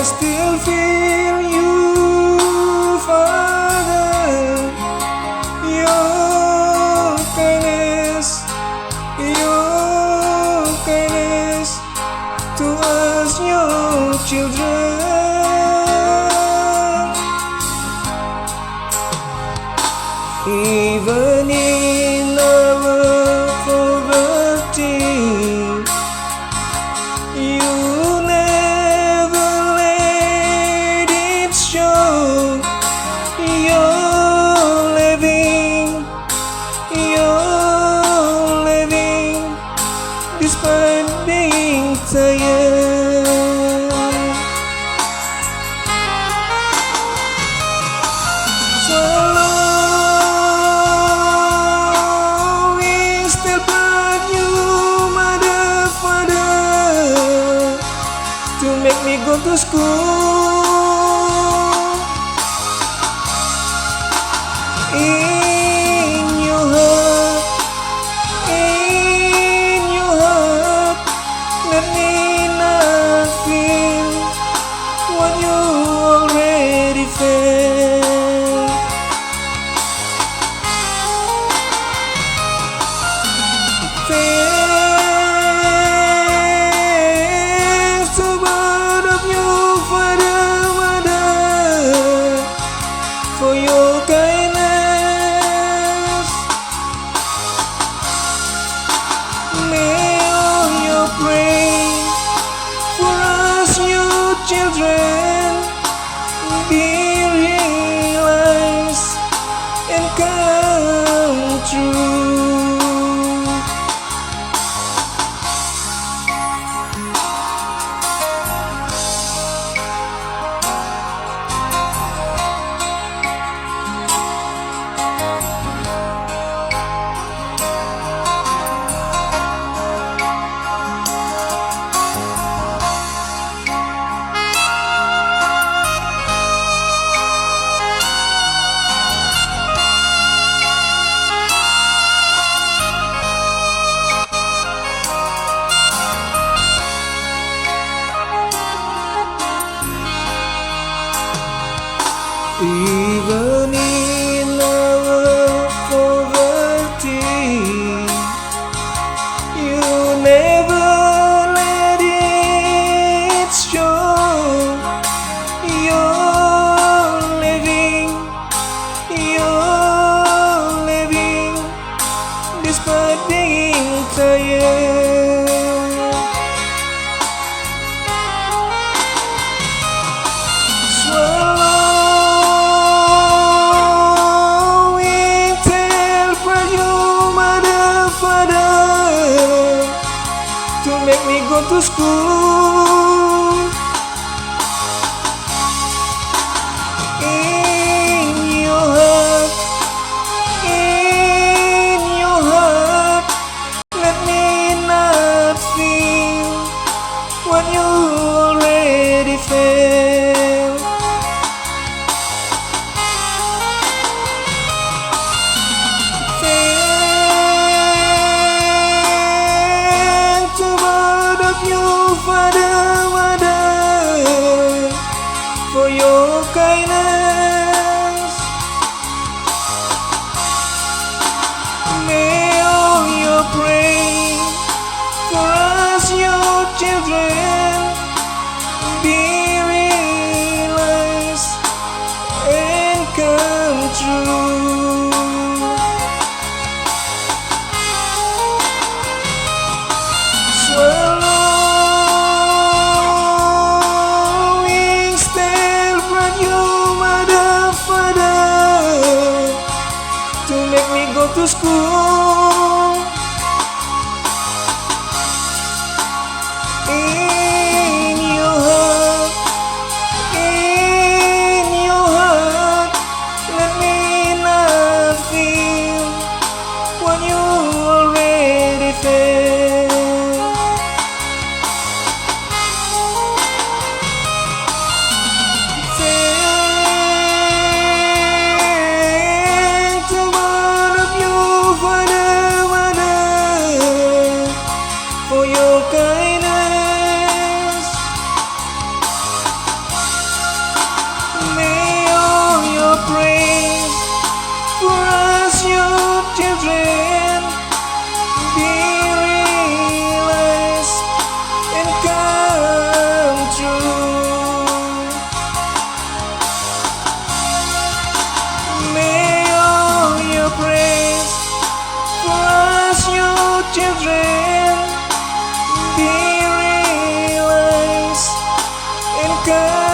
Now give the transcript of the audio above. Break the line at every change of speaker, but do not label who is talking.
still feel you, Father. Your kindness to us, your children. Even in our poverty, you never let it show. You're living despite being tired. Swallowing still brought you, Mother, Father, to make me go to school. In your heart, let me not feel what you already felt. Thanks to both of you, Father, Mother, for your kindness. May all your pray for us, your children, be realized and come true. Even in our poverty, you never let it show. You're living despite being tired. Swallowing till for you, Mother, Father, to make me go to school. In your heart, let me not feel what you already felt. Thanks to both of you, Father, Mother, for your kindness. May all your pray for us, your children, be realized and come true. Swallowing still brought you, Mother, Father, to make me go to school. In your heart, let me not feel what you already felt. Thanks to both of you, Father, Kau